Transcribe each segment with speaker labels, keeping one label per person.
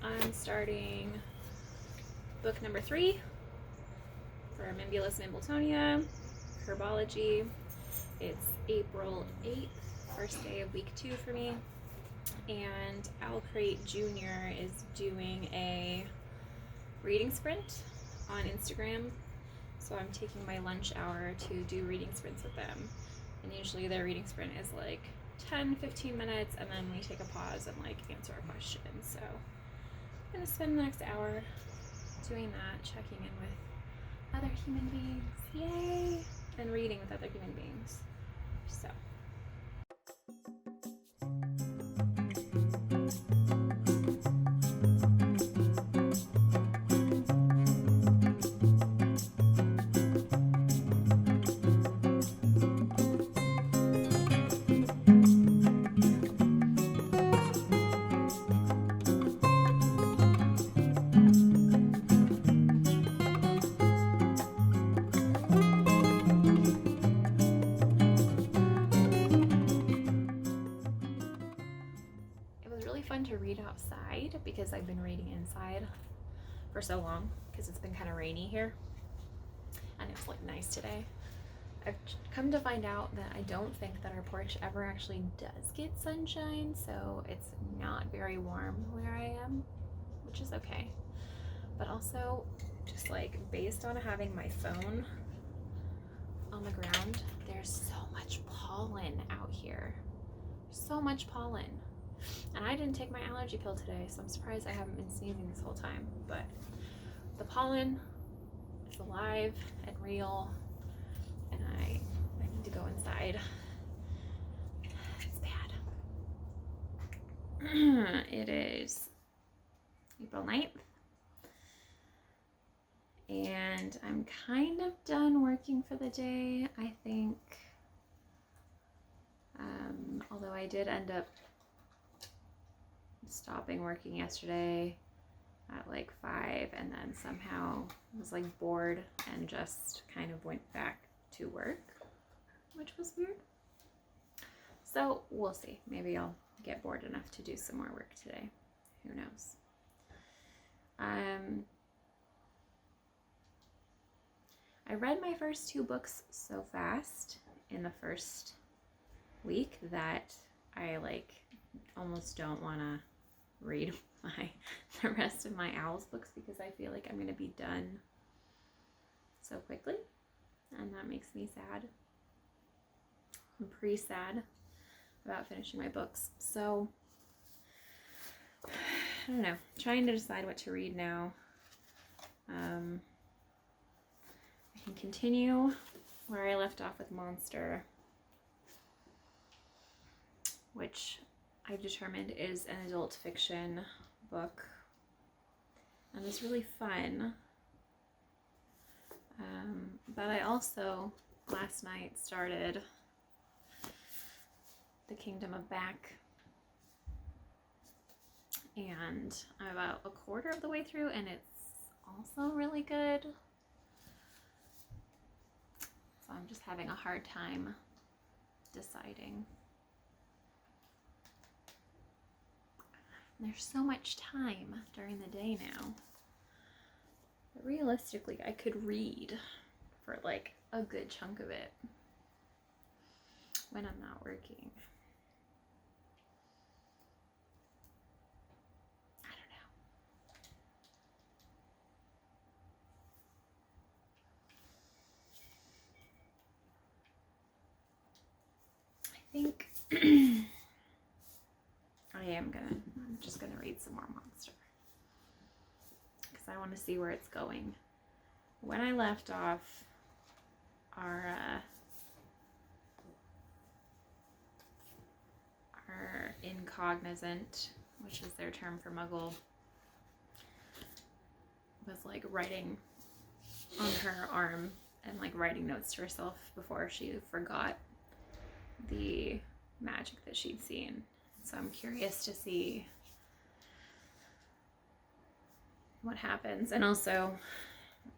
Speaker 1: I'm starting book number 3 for Mimbulus Mimbletonia, Herbology. It's April 8th, first day of week 2 for me. And Owlcrate Jr. is doing a reading sprint on Instagram. So I'm taking my lunch hour to do reading sprints with them. And usually their reading sprint is like 10-15 minutes, and then we take a pause and like answer a question. So I'm gonna spend the next hour doing that, checking in with other human beings, yay, and reading with other human beings. So fun to read outside because I've been reading inside for so long because it's been kind of rainy here and it's like nice today. I've come to find out that I don't think that our porch ever actually does get sunshine, so it's not very warm where I am, which is okay. But also just like based on having my phone on the ground, there's so much pollen out here. So much pollen. And I didn't take my allergy pill today, so I'm surprised I haven't been sneezing this whole time. But the pollen is alive and real, and I need to go inside. It's bad. It is April 9th, and I'm kind of done working for the day, I think. Although I did end up stopping working yesterday at like 5, and then somehow was like bored and just kind of went back to work, which was weird. So we'll see. Maybe I'll get bored enough to do some more work today. Who knows? I read my first 2 books so fast in the first week that I like almost don't want to read the rest of my Owls books because I feel like I'm going to be done so quickly, and that makes me sad. I'm pretty sad about finishing my books, so I don't know, trying to decide what to read now. I can continue where I left off with Monster, which I've determined is an adult fiction book, and it's really fun. But I also last night started The Kingdom of Back, and I'm about a quarter of the way through, and it's also really good. So I'm just having a hard time deciding. There's so much time during the day now. But realistically, I could read for like a good chunk of it when I'm not working. I don't know. I think I'm just gonna read some more Monster because I want to see where it's going. When I left off, our incognizant, which is their term for Muggle, was like writing on her arm and like writing notes to herself before she forgot the magic that she'd seen. So I'm curious to see what happens. And also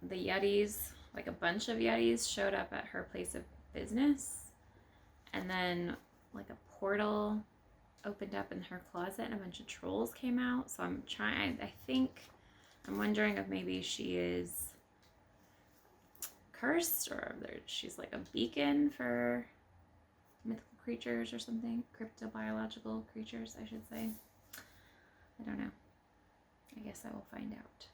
Speaker 1: the Yetis, like a bunch of Yetis showed up at her place of business, and then like a portal opened up in her closet and a bunch of trolls came out. So I'm wondering if maybe she is cursed, or she's like a beacon for mythical creatures or something. Cryptobiological creatures, I should say. I don't know. I guess I will find out.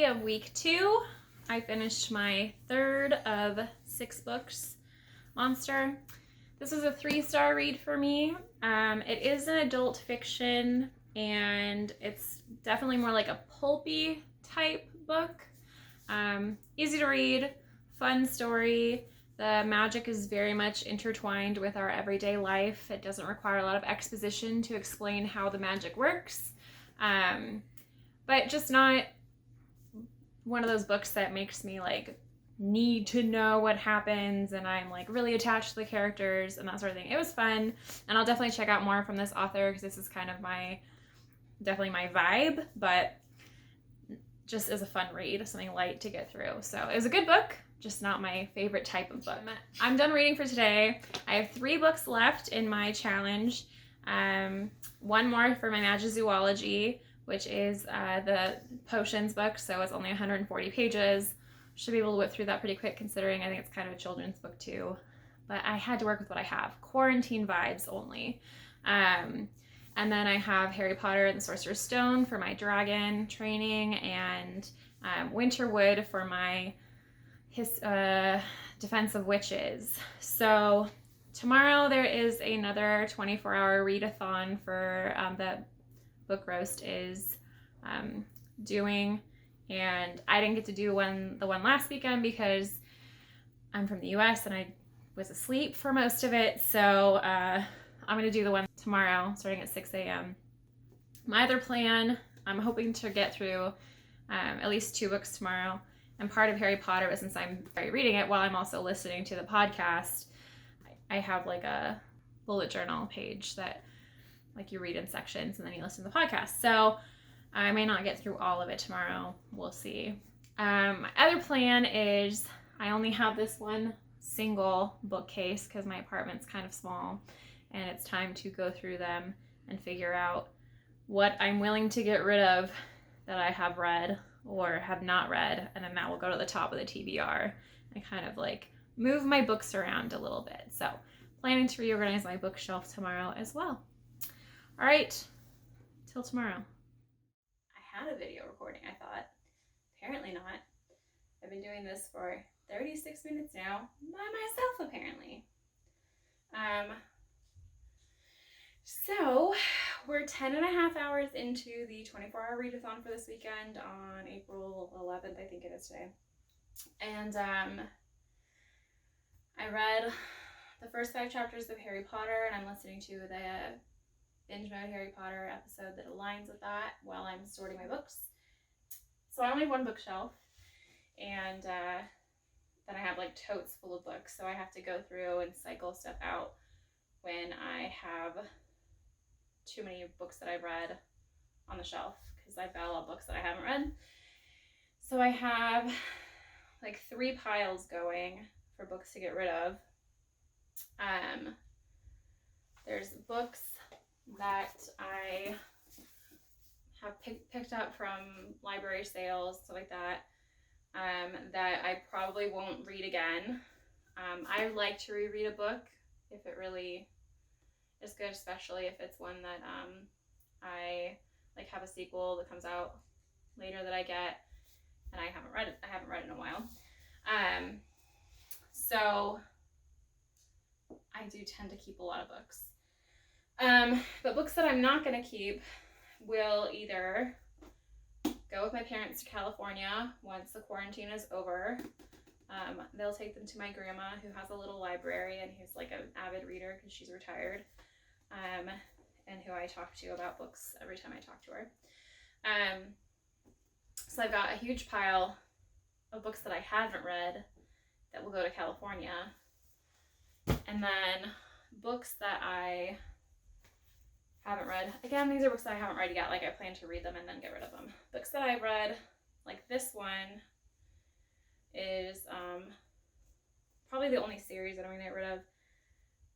Speaker 1: Of week 2, I finished my 3rd of 6 books, Monster. This was a 3-star read for me. It is an adult fiction, and it's definitely more like a pulpy type book. Easy to read, fun story. The magic is very much intertwined with our everyday life. It doesn't require a lot of exposition to explain how the magic works, but just not one of those books that makes me like need to know what happens and I'm like really attached to the characters and that sort of thing. It was fun, and I'll definitely check out more from this author because this is kind of definitely my vibe, but just as a fun read, something light to get through. So it was a good book, just not my favorite type of book. I'm done reading for today. I have 3 books left in my challenge. One more for my Magizoology, which is the Potions book, so it's only 140 pages. Should be able to whip through that pretty quick, considering I think it's kind of a children's book too. But I had to work with what I have. Quarantine vibes only. And then I have Harry Potter and the Sorcerer's Stone for my dragon training, and Winterwood for my Defense of Witches. So tomorrow there is another 24-hour readathon for that Book Roast is doing, and I didn't get to do the one last weekend because I'm from the US and I was asleep for most of it, so I'm going to do the one tomorrow starting at 6 a.m. My other plan, I'm hoping to get through at least 2 books tomorrow, and part of Harry Potter, but since I'm reading it while I'm also listening to the podcast, I have like a bullet journal page that like you read in sections and then you listen to the podcast. So I may not get through all of it tomorrow. We'll see. My other plan is I only have this one single bookcase because my apartment's kind of small, and it's time to go through them and figure out what I'm willing to get rid of that I have read or have not read, and then that will go to the top of the TBR and kind of like move my books around a little bit. So planning to reorganize my bookshelf tomorrow as well. All right, till tomorrow. I had a video recording, I thought. Apparently not. I've been doing this for 36 minutes now, by myself apparently. So we're 10.5 hours into the 24-hour readathon for this weekend on April 11th, I think it is today. And I read the first 5 chapters of Harry Potter, and I'm listening to the binge mode Harry Potter episode that aligns with that while I'm sorting my books. So I only have 1 bookshelf, and then I have like totes full of books, so I have to go through and cycle stuff out when I have too many books that I've read on the shelf, because I've got a lot of books that I haven't read. So I have like 3 piles going for books to get rid of. There's books that I have picked up from library sales, stuff like that, that I probably won't read again. I like to reread a book if it really is good, especially if it's one that I like have a sequel that comes out later that I get and I haven't read it in a while. So I do tend to keep a lot of books. But books that I'm not going to keep will either go with my parents to California once the quarantine is over. They'll take them to my grandma, who has a little library and who's like an avid reader because she's retired. and who I talk to about books every time I talk to her. So I've got a huge pile of books that I haven't read that will go to California, and then books that I haven't read. Again, these are books that I haven't read yet. Like, I plan to read them and then get rid of them. Books that I've read, like this one is probably the only series that I'm gonna get rid of.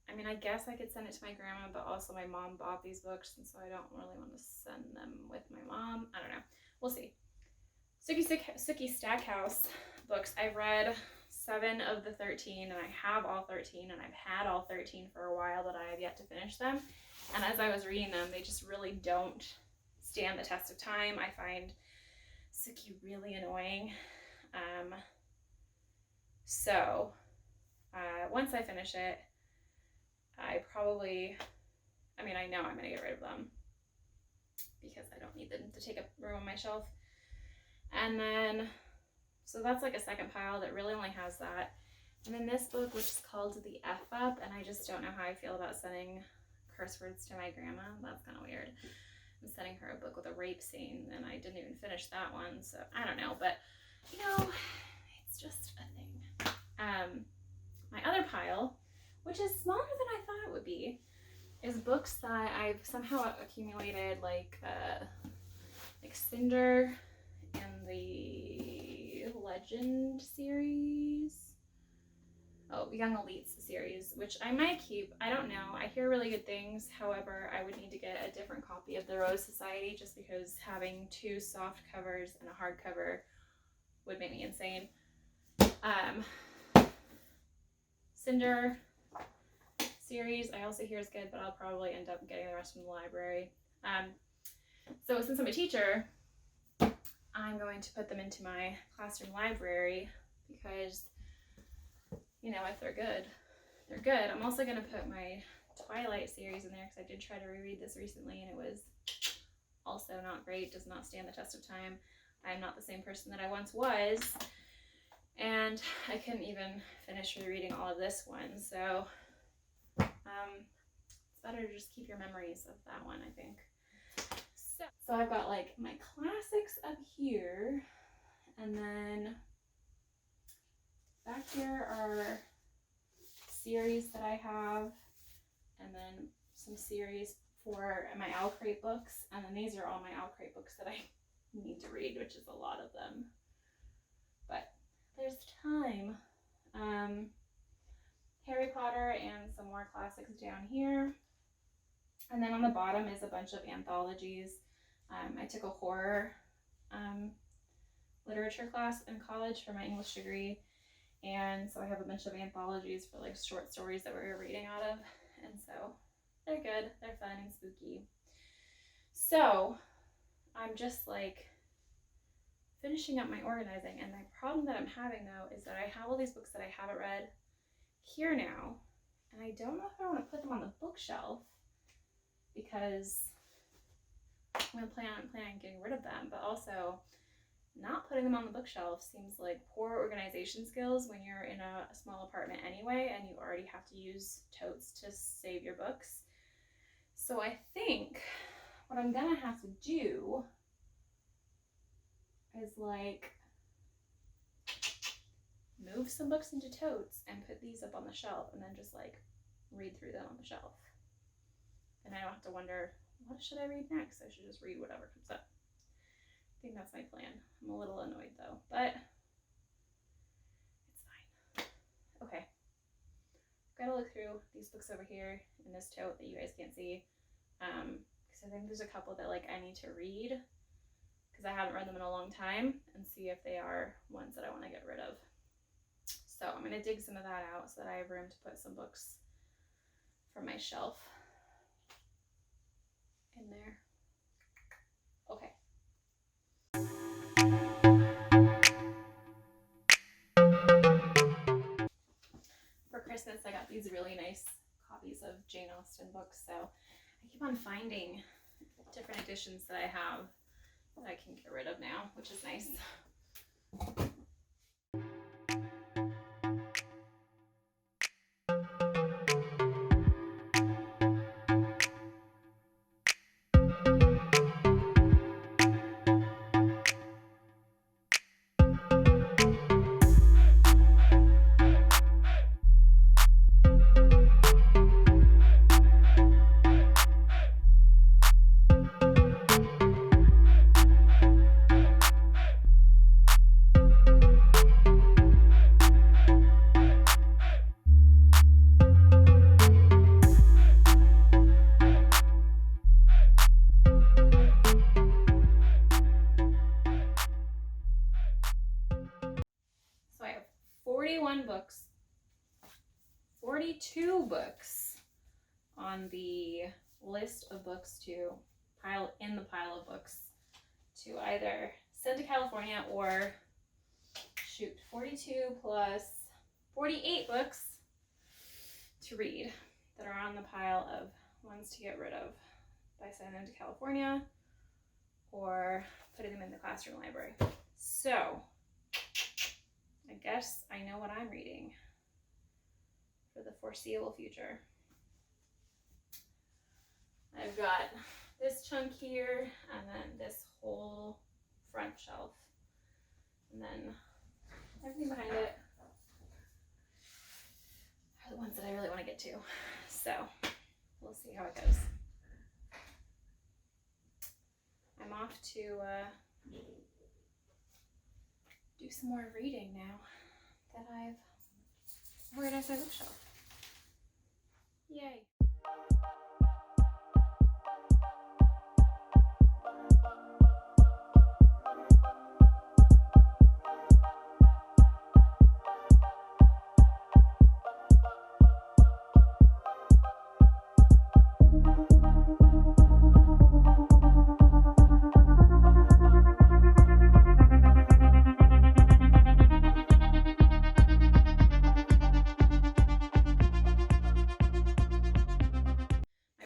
Speaker 1: I mean, I guess I could send it to my grandma, but also my mom bought these books, and so I don't really want to send them with my mom. I don't know. We'll see. Sookie Stackhouse books. I've read 7 of the 13, and I have all 13, and I've had all 13 for a while, but I have yet to finish them. And as I was reading them, they just really don't stand the test of time. I find Sookie really annoying. So once I finish it, I know I'm going to get rid of them because I don't need them to take up room on my shelf. And then, so that's like a second pile that really only has that. And then this book, which is called The F Up, and I just don't know how I feel about sending curse words to my grandma. That's kind of weird. I'm sending her a book with a rape scene, and I didn't even finish that one, so I don't know. But, you know, it's just a thing. My other pile, which is smaller than I thought it would be, is books that I've somehow accumulated, like Cinder and the Legend series. Oh, Young Elites series, which I might keep. I don't know. I hear really good things. However, I would need to get a different copy of the Rose Society just because having 2 soft covers and a hardcover would make me insane. Cinder series I also hear is good, but I'll probably end up getting the rest from the library. So since I'm a teacher, I'm going to put them into my classroom library because, you know, if they're good, they're good. I'm also going to put my Twilight series in there because I did try to reread this recently and it was also not great, does not stand the test of time. I'm not the same person that I once was, and I couldn't even finish rereading all of this one, so it's better to just keep your memories of that one, I think. So I've got like my classics up here, and then back here are series that I have, and then some series for my Owl Crate books, and then these are all my Owl Crate books that I need to read, which is a lot of them, but there's time. Harry Potter and some more classics down here, and then on the bottom is a bunch of anthologies. I took a horror literature class in college for my English degree, and so I have a bunch of anthologies for like short stories that we were reading out of, and so they're good, they're fun and spooky. So I'm just like finishing up my organizing, and the problem that I'm having though is that I have all these books that I haven't read here now, and I don't know if I want to put them on the bookshelf because I'm planning on getting rid of them, but also not putting them on the bookshelf seems like poor organization skills when you're in a small apartment anyway and you already have to use totes to save your books. So I think what I'm gonna have to do is like move some books into totes and put these up on the shelf and then just like read through them on the shelf. And I don't have to wonder, what should I read next? I should just read whatever comes up. I think that's my plan. I'm a little annoyed though, but it's fine. Okay. Gotta look through these books over here in this tote that you guys can't see. Because I think there's a couple that like I need to read because I haven't read them in a long time, and see if they are ones that I want to get rid of. So I'm gonna dig some of that out so that I have room to put some books from my shelf in there. Okay. For Christmas, I got these really nice copies of Jane Austen books, so I keep on finding different editions that I have that I can get rid of now, which is nice. 42 books on the list of books to pile in the pile of books to either send to California or shoot 42 plus 48 books to read that are on the pile of ones to get rid of by sending them to California or putting them in the classroom library. So I guess I know what I'm reading for the foreseeable future. I've got this chunk here and then this whole front shelf and then everything behind it are the ones that I really want to get to. So we'll see how it goes. I'm off to do some more reading now that I've organized my bookshelf. Yay.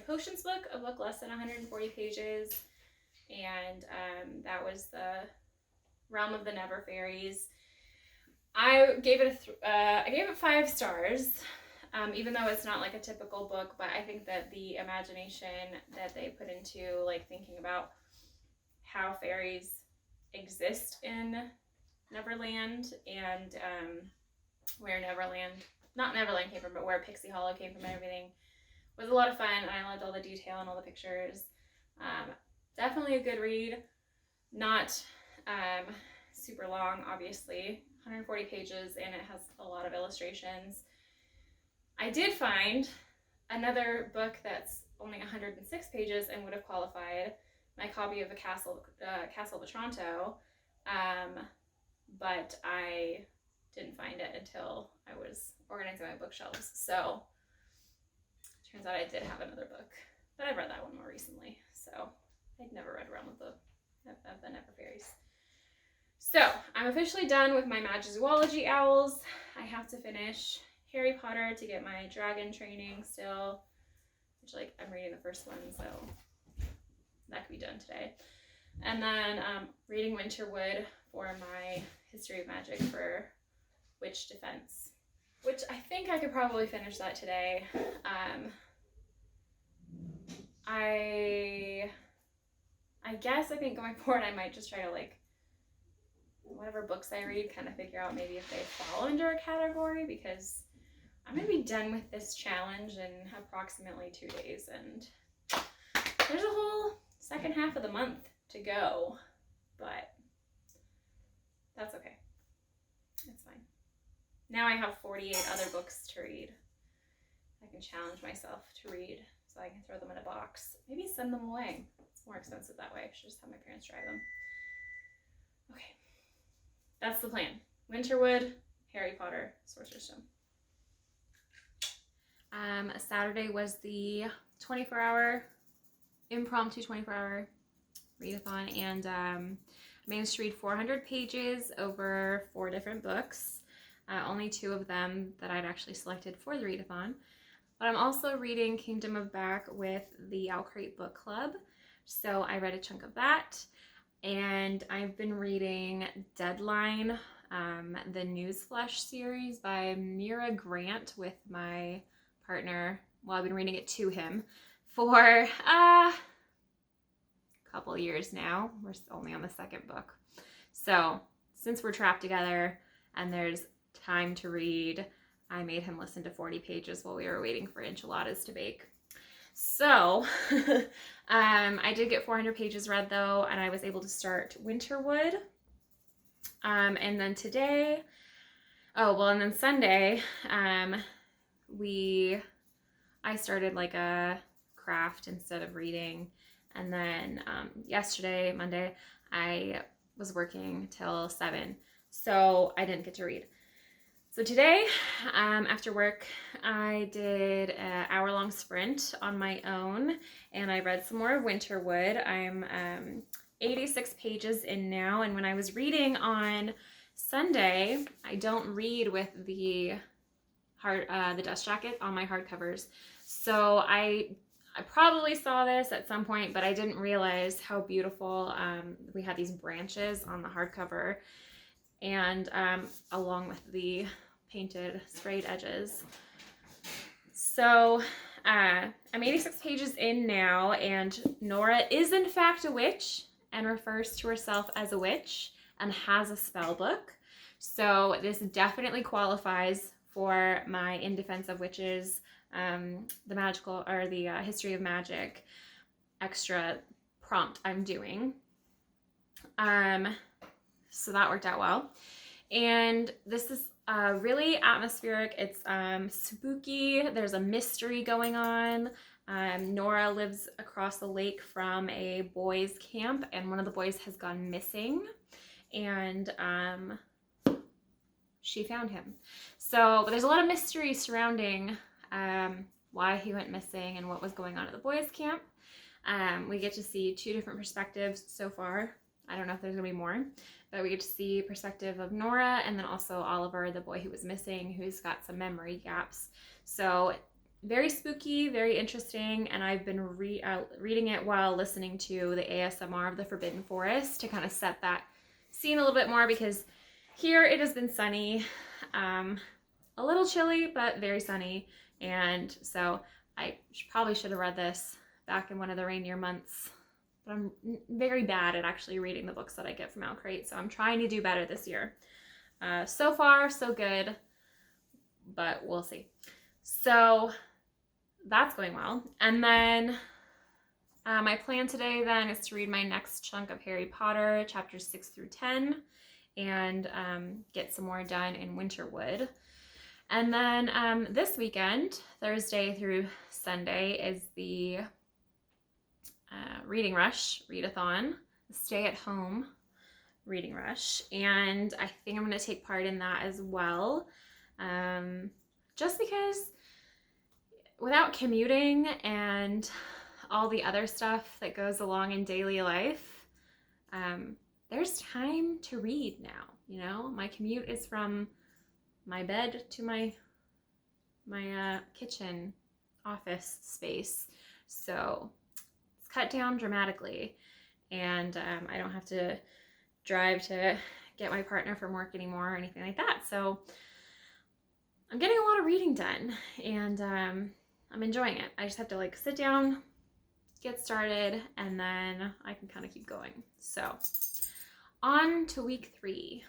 Speaker 1: Potions book, a book less than 140 pages, and that was the Realm of the Never Fairies. I gave it 5 stars, even though it's not like a typical book, but I think that the imagination that they put into like thinking about how fairies exist in Neverland and where not Neverland came from, but where Pixie Hollow came from and everything was a lot of fun, and I loved all the detail and all the pictures. Definitely a good read. Not super long, obviously. 140 pages, and it has a lot of illustrations. I did find another book that's only 106 pages and would have qualified, my copy of the Castle of Otranto, but I didn't find it until I was organizing my bookshelves. So turns out I did have another book, but I've read that one more recently, so I'd never read Realm of the Never Fairies. So I'm officially done with my Magizoology Owls. I have to finish Harry Potter to get my dragon training still, which like I'm reading the first one, so that could be done today. And then reading Winterwood for my History of Magic for Witch Defense, which I think I could probably finish that today. I guess I think going forward I might just try to like whatever books I read kind of figure out maybe if they fall under a category, because I'm going to be done with this challenge in approximately 2 days and there's a whole second half of the month to go, but that's okay. It's fine. Now I have 48 other books to read. I can challenge myself to read so I can throw them in a box. Maybe send them away. It's more expensive that way. I should just have my parents drive them. Okay. That's the plan. Winterwood, Harry Potter, Sorcerer's Stone. Saturday was the 24-hour, impromptu 24-hour readathon, and I managed to read 400 pages over 4 different books. Only 2 of them that I'd actually selected for the readathon. But I'm also reading Kingdom of Back with the Owl Crate Book Club. So I read a chunk of that. And I've been reading Deadline, the Newsflash series by Mira Grant with my partner. Well, I've been reading it to him for a couple years now. We're only on the 2nd book. So since we're trapped together and there's time to read, I made him listen to 40 pages while we were waiting for enchiladas to bake. So I did get 400 pages read though, and I was able to start Winterwood. And then today, and then Sunday, I started like a craft instead of reading. And then yesterday, Monday, I was working till 7, so I didn't get to read. So today, after work, I did an hour-long sprint on my own, and I read some more of Winterwood. I'm 86 pages in now, and when I was reading on Sunday, I don't read with the dust jacket on my hardcovers. So I probably saw this at some point, but I didn't realize how beautiful we had these branches on the hardcover, and along with the painted sprayed edges. So I'm 86 pages in now, and Nora is in fact a witch and refers to herself as a witch and has a spell book. So this definitely qualifies for my In Defense of Witches, the magical or the history of magic extra prompt I'm doing. So that worked out well. And this is really atmospheric. It's spooky. There's a mystery going on. Nora lives across the lake from a boys' camp, and one of the boys has gone missing, and she found him. So there's a lot of mystery surrounding why he went missing and what was going on at the boys' camp. We get to see two different perspectives so far. I don't know if there's gonna be more, but we get to see perspective of Nora and then also Oliver, the boy who was missing, who's got some memory gaps. So very spooky, very interesting, and I've been reading it while listening to the ASMR of the Forbidden Forest to kind of set that scene a little bit more, because here it has been sunny, a little chilly, but very sunny, and so I probably should have read this back in one of the rainier months. But I'm very bad at actually reading the books that I get from Outcrate, so I'm trying to do better this year. So far, so good, but we'll see. So that's going well. And then my plan today then is to read my next chunk of Harry Potter, chapters 6 through 10, and get some more done in Winterwood. And then this weekend, Thursday through Sunday, is the Reading Rush, Readathon, stay at home Reading Rush, and I think I'm going to take part in that as well, just because without commuting and all the other stuff that goes along in daily life, there's time to read now. You know, my commute is from my bed to my kitchen office space, so cut down dramatically, and I don't have to drive to get my partner from work anymore or anything like that. So I'm getting a lot of reading done, and I'm enjoying it. I just have to like sit down, get started, and then I can kind of keep going. So on to week 3.